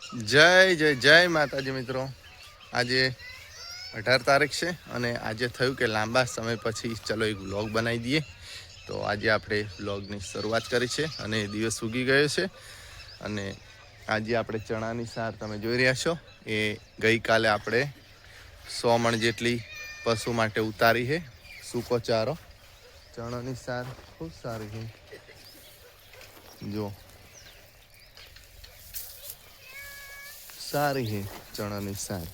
જય જય જય માતાજી મિત્રો. આજે 18 તારીખ છે અને આજે થયું કે લાંબા સમય પછી ચલો એક વ્લોગ બનાવી દઈએ. તો આજે આપણે વ્લોગની શરૂઆત કરી છે અને દિવસ ઉગી ગયો છે. અને આજે આપણે ચણાની સાર તમે જોઈ રહ્યા છો એ ગઈકાલે આપણે 100 મણ જેટલી પશુ માટે ઉતારી છે. સૂકો ચારો ચણાની સાર ખૂબ સારી છે. જો સારી છે ચણાની સાર.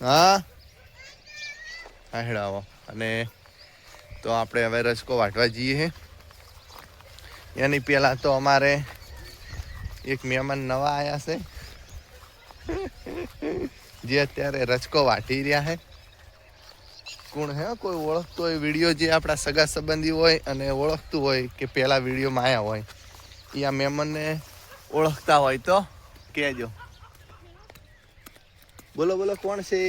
હા હેડાવો. અને તો આપણે હવે રસકો વાટવા જઈએ છે. એની પહેલાં તો અમારે એક મહેમાન નવા આવ્યા છે જે અત્યારે રચકો વાટી રહ્યા છે. કોણ હે? કોઈ ઓળખતો હોય વિડીયો, જે આપણા સગા સંબંધી હોય અને ઓળખતું હોય કે પહેલા વિડીયોમાં આવ્યા હોય એ આ મહેમાનને ઓળખતા હોય તો કહેજો. બોલો બોલો, કોણ છે?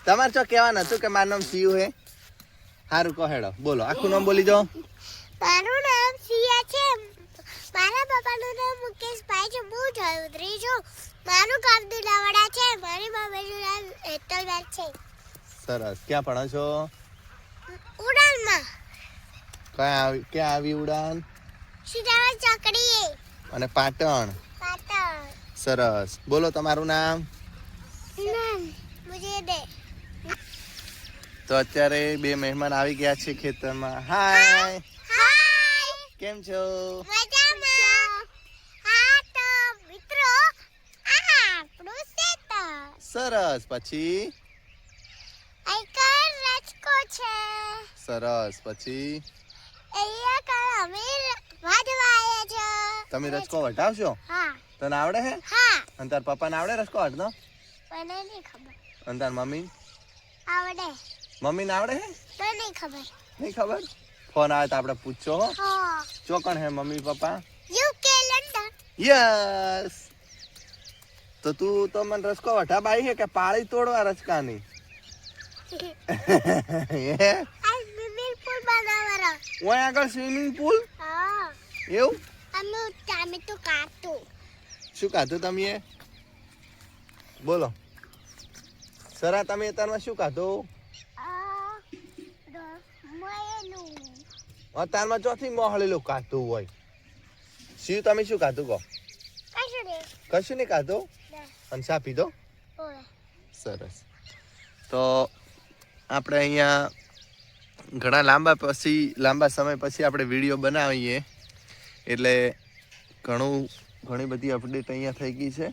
તમારે શું કહેવાનું હતું કે મારું નામ સિયુ હે? સારું કહો હેડો, બોલો આખું નામ બોલી જાઓ. મારું નામ સિયા છે. મારા પપ્પાનું નામ મુકેશભાઈ છે. હું ચૌધરી છું. મારું ગામ દુલાવાડા છે. મારી મમ્મીનું નામ હેતલબેન છે. સરસ. ક્યાં ભણો છો? ઉડાનમાં. ક્યાં આવી ઉડાન? સીતારામ ચોકડી અને પાટણ. પાટણ. સરસ. બોલો તમારું નામ. મુજે દે. તો અત્યારે બે મહેમાન આવી ગયા છે ખેતરમાં. હાય, કેમ છો? મજામાં. હા તો મિત્રો, આ આપણું ખેતર. સરસ. પછી આઈકર રચકો છે. સરસ. પછી અહીંયા કર અમે વાડવાયા છે. તમે રચકો વટાવશો? હા. તને આવડે હે? હા. અને તાર પપ્પાને આવડે રચકો વટનો? મને નહીં ખબર. અને તાર મમ્મી? આવડે. મમ્મીને આવડે હે? મને નહીં ખબર. નહીં ખબર? ફોન આવે તો આપણે પૂછજો. હા. ચોકણ હે mummy papa? UK London. Yes. તો તું તો મને રચકો વટા બાઈ હે કે પાળી તોડવા રચકાની? આ સ્વિમિંગ પૂલ બનાવવાનો. ઓય આગળ સ્વિમિંગ પૂલ? હા. એવું? અમે ટામેટો કાઢતું. શું ખાધું તમે? બોલો સરા, તમે અત્યારમાં શું ખાધું? અત્યારમાં ચોથી મોહળેલું ખાધું હોય. શિવ તમે શું ખાધું કહો? કશું નહીં ખાધું? અને ચા પીધો? સરસ. તો આપણે અહીંયા ઘણા લાંબા સમય પછી આપણે વિડીયો બનાવીએ એટલે ઘણી બધી અપડેટ અહીંયા થઈ ગઈ છે.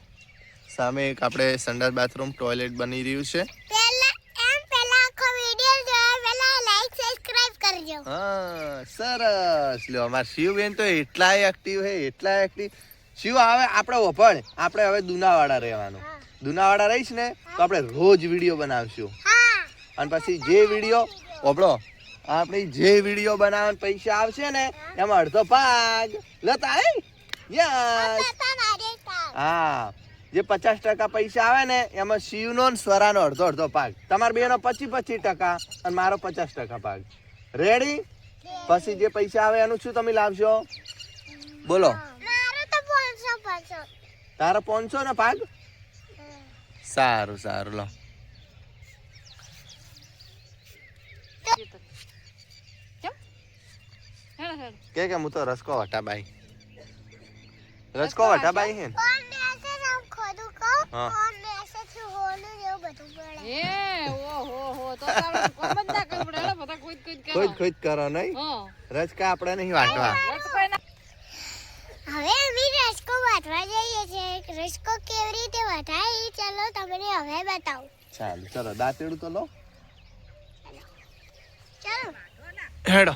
સામે એક આપણે સંડાસ બાથરૂમ ટોયલેટ બની રહ્યું છે. હા સરસ. લ્યો અમાર શિવબેન તો એટલાય એક્ટિવ હે, એટલાય એક્ટિવ. શિવ હવે આપણે ઓભળ, આપણે હવે દુનાવાડા રહેવાનું. દુનાવાડા રહીશ ને તો આપણે રોજ વિડીયો બનાવશું. અને પછી જે વિડીયો ઓભળો, આપણે જે વિડીયો બનાવવાના પૈસા આવશે ને એમાં અડધો ભાગ લેતા હે. યસ. હા, જે 50% પૈસા આવે ને એમાં શિવનો ને સ્વરાનો અડધો ભાગ. તમારા બેનો 25% અને મારો 50% ભાગ. રેડી? પછી જે પૈસા આવે એનું શું તમે લાવશો? બોલો. તારો 500 ને ભાગ? સારું સારું. લો કે હું તો રસકો વટાબાઈ હે. હા. ખુદ કરો નહીં. રચકા આપણે નહીં વાટવા. હવે અમે રસકો વાટવા જઈએ છીએ. રસકો કેવી રીતે વટાય ચાલો તમને હવે બતાવું. ચાલો ચલો, દાંતેડું તો લો. ચાલો હેડો.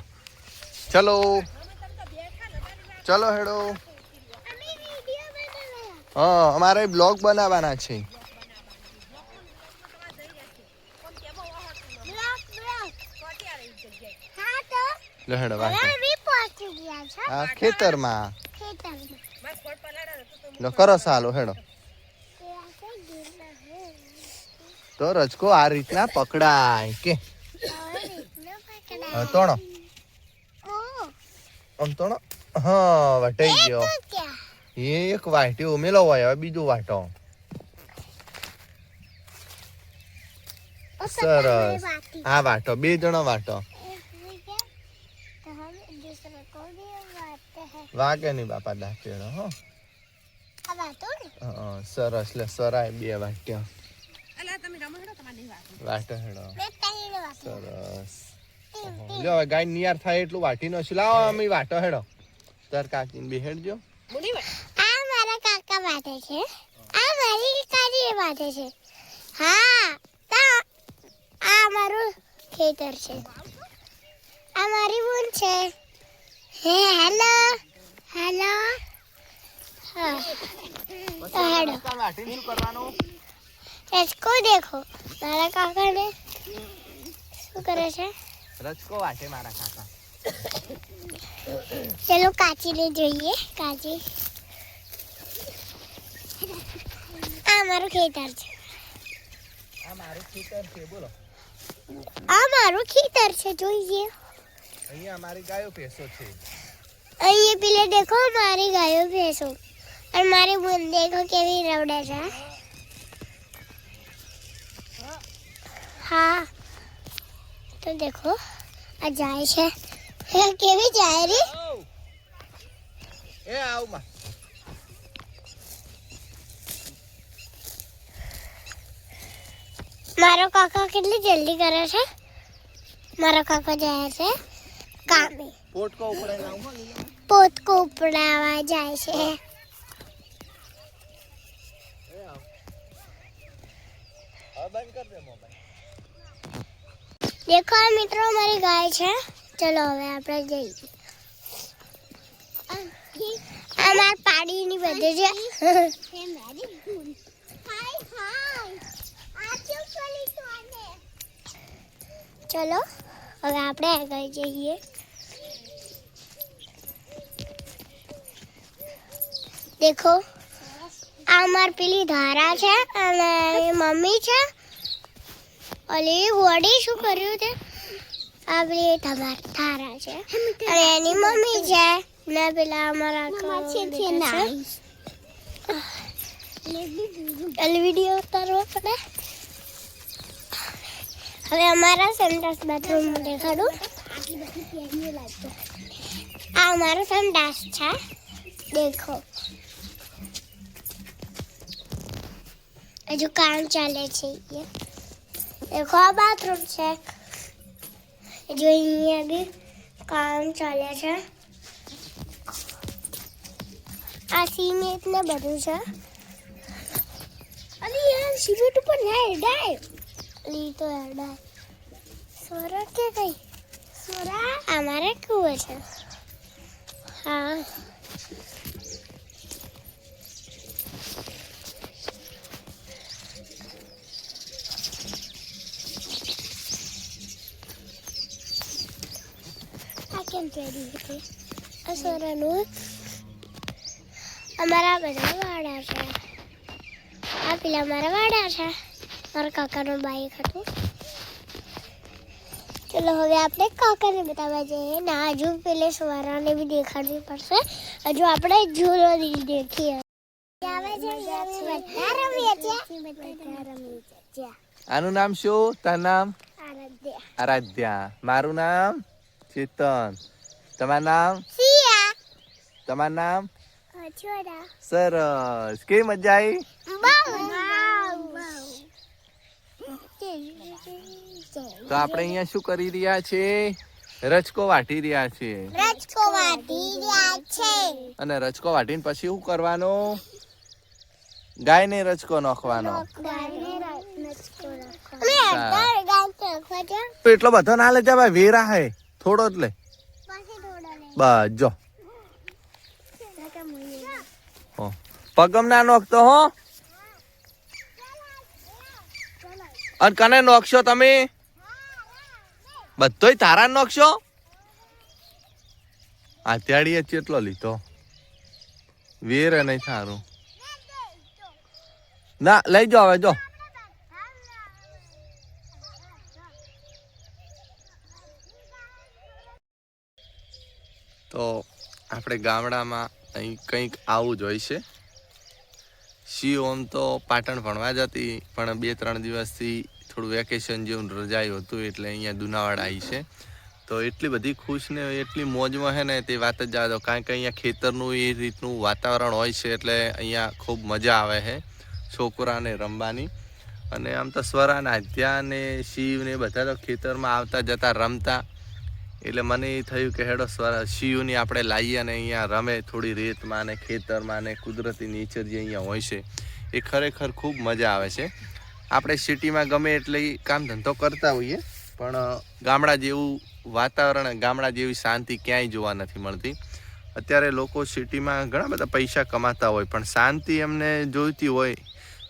ચલો ચલો હેડો. હા, અમારે બ્લોગ બનાવવાના છે. હા, ખેતરમાં. કરો સાલો હેડો. તો રચકો આ રીતના પકડાય કે તોણો આમ તોણો હા વટાઈ ગયો તો ક્યાં એ એક વાટ્યો ઉમેલો હોય હવે બીજું વાટો ओ સરસ આ વાટો બે જણો વાટો तो हम दूसरे को भी बांटते हैं વાગે નહીં બાપા દાંતેડો હો अब बातो ने સરસ લે સરાય બે વાટ્યો વાટો હેડો मैं पहले बातो સરસ લ્યો હવે ગાય નિયાર થાય એટલું વાટી નો લાવો અમે વાટો હેડો તાર કાકીને બેહેડજો આ મારા કાકા બાટે છે આ મારી કાકી બાટે છે હા તા આ મારું ખેતર છે આ મારી બૂન છે હે હેલો હેલો હા તો હેડો વાટીને શું કરવાનું इसको देखो મારા કાકાને શું કરે છે રચકો વાટે મારા કાકા ચલો કાચીને જોઈએ કાચી આ મારું ખેતર છે આ મારું ખેતર છે બોલો આ મારું ખેતર છે જોઈએ અહીંયા અમારી ગાયો ભેંસો છે અહીંયા પેલે દેખો મારી ગાયો ભેંસો અને મારી બૂન દેખો કેવી રવડે છે હા તો દેખો આ જાય છે કેવી જાય રે એ આવ માં મારો કાકા કેટલી જલ્દી કરે છે મારો કાકા જાય છે કામે પોટકો ઉપડાઈને આવ હો પોતકો ઉપડાવવા જાય છે એ આવ હવે બંધ કર દે મોબાઈલ દેખો આ મિત્રો મારી ગાય છે ચલો હવે આપણે જઈએ આ માર પાડીની બધે છે ચલો હવે આપણે આગળ જઈએ દેખો આ માર પેલી ધારા છે અને મમ્મી છે ઓલી વડી શું કર્યું છે આ પેલી તમારી ધારા છે અને એની મમ્મી છે ને પેલા અમારા વિડીયો ઉતારવો પડે હવે અમારા સંડાસ બાથરૂમ દેખાડું આ અમારો સંડાસ છે દેખો હજુ કામ ચાલે છે દેખો આ બાથરૂમ છે હજુ અહીંયા બી કામ ચાલે છે આ સિમેન્ટ ને બધું છે અરે યાર સિમેન્ટ ઉપર ના હેડાય લી તો હેડાય સોરા કે કઈ સોરા અમારે કુવો છે હા આ કેમ પહેરી હતી આ સોરાનું અમારા બધા વાડા છે આ પેલા મારા વાડા છે મારા કાકાનું બાઈક હતું ચલો હવે આપણે કાકાને બતાવવા જઈએ ના હજુ પેલે સવારાને બી દેખાડવી પડશે હજુ આપણે ઝૂલો દેખીએ આનું નામ શું તારું નામ આરાધ્યા મારું નામ ચેતન તમારું નામ તમારું નામ સરસ કેવી મજા આવી તો આપણે અહીંયા શું કરી રહ્યા છે રચકો વાટી રહ્યા છે અને રચકો વાટીને પછી શું કરવાનું ગાયને રચકો નાખવાનો તો એટલો બધો ના લેજા ભાઈ વેરા હે થોડો જ લે બસ જો પગમ ના નોખતો હો અને કને નોખશો તમે બધોય તારા નોખશો આત્યાડીએ કેટલો લીધો વેર નહીં સારું ના લઈ જાઓ હવે જો તો આપણે ગામડામાં અહીં કંઈક આવું જ હોય છે. શિવ આમ તો પાટણ ભણવા જતી, પણ 2-3 દિવસથી થોડું વેકેશન જેવું રજાયું હતું એટલે અહીંયા દુનાવાડા આવી છે. તો એટલી બધી ખુશ ને એટલી મોજમાં છે ને તે વાત જ જવા દો. કારણ કે અહીંયા ખેતરનું એ રીતનું વાતાવરણ હોય છે એટલે અહીંયા ખૂબ મજા આવે છે છોકરાને રમવાની. અને આમ તો સ્વરાના ત્યાં ને શિવ ને બધા તો ખેતરમાં આવતા જતા રમતા, એટલે મને એ થયું કે હેડો શિવની આપણે લાવીએ અને અહીંયા રમે થોડી રેતમાં ને ખેતરમાં ને કુદરતી નેચર જે અહીંયા હોય છે એ ખરેખર ખૂબ મજા આવે છે. આપણે સિટીમાં ગમે એટલે કામ ધંધો કરતા હોઈએ, પણ ગામડા જેવું વાતાવરણ, ગામડા જેવી શાંતિ ક્યાંય જોવા નથી મળતી. અત્યારે લોકો સિટીમાં ઘણા બધા પૈસા કમાતા હોય, પણ શાંતિ એમને જોઈતી હોય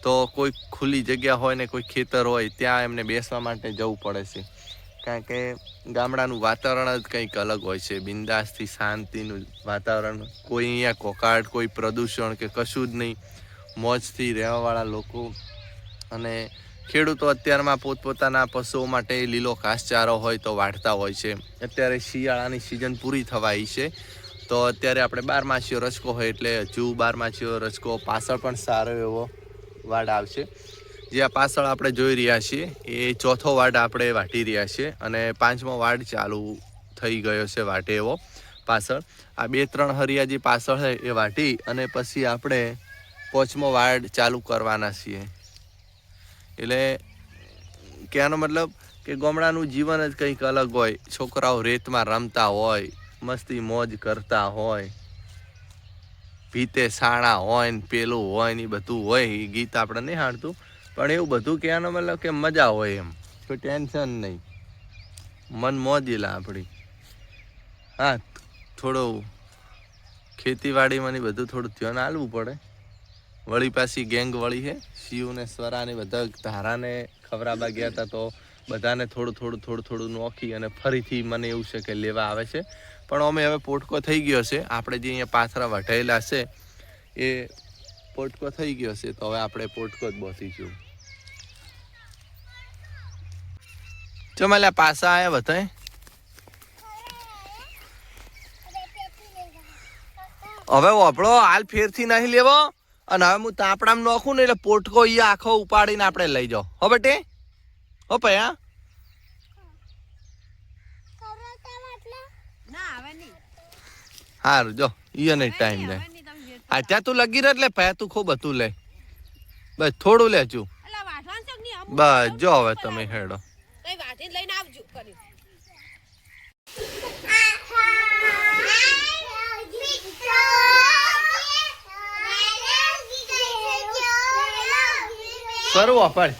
તો કોઈ ખુલ્લી જગ્યા હોય ને કોઈ ખેતર હોય ત્યાં એમને બેસવા માટે જવું પડે છે. કારણ કે ગામડાનું વાતાવરણ જ કંઈક અલગ હોય છે, બિંદાસથી શાંતિનું વાતાવરણ. કોઈ અહીંયા કોકાટ, કોઈ પ્રદૂષણ કે કશું જ નહીં, મોજથી રહેવાવાળા લોકો. અને ખેડૂતો અત્યારમાં પોતપોતાના પશુઓ માટે લીલો ઘાસચારો હોય તો વાઢતા હોય છે. અત્યારે શિયાળાની સિઝન પૂરી થવાઈ છે, તો અત્યારે આપણે 12માસીઓ રસકો હોય એટલે હજુ 12માસીઓ રસકો પાછળ પણ સારો એવો વાડ આવશે. જે આ પાછળ આપણે જોઈ રહ્યા છીએ એ 4થો વાડ આપણે વાટી રહ્યા છીએ અને 5મો વાડ ચાલુ થઈ ગયો છે વાટે એવો પાછળ. આ 2-3 હરિયા જે પાછળ છે એ વાટી અને પછી આપણે 5મો વાડ ચાલુ કરવાના છીએ. એટલે કહેવાનો મતલબ કે ગામડાનું જીવન જ કંઈક અલગ હોય. છોકરાઓ રેતમાં રમતા હોય, મસ્તી મોજ કરતા હોય, ભીતે સાણા હોય ને પેલું હોય ને બધું હોય. એ ગીત આપણે નહીં હાડતું, પણ એવું બધું કહેવાનો મતલબ કે મજા હોય, એમ કોઈ ટેન્શન નહીં, મન મોજીલા આપણી. હા, થોડું ખેતીવાડીમાં બધું થોડું ધ્યાન આપવું પડે. વળી પાછી ગેંગ વળી છે, શિવ ને સ્વરાને બધા ધારાને ખવડાવવા ગયા હતા તો બધાને થોડું નોખી અને ફરીથી મને એવું છે કે લેવા આવે છે. પણ અમે હવે પોટકો થઈ ગયો છે, આપણે જે અહીંયા પાથરા વઢાયેલા છે એ પોટકો થઈ ગયો છે, તો હવે આપણે પોટકો જ બોસીશું. ચમાલ્યા પાસા આયા બધાય. હવે વાપડો હાલ ફેરથી નહીં લેવો, અને હવે હું તાપડામાં નોખું ને એટલે પોટકો ઈ આખો ઉપાડીને આપણે લઈ જાઓ. હો બેટે, હો પયા. હારું જો ઈ ને ટાઈમ લે. હા ત્યાં તું લગી રહે એટલે પયા તું ખૂબ હતું લે. બસ થોડું લેજો. બસ જો હવે તમે હેડો. કરું વાપર.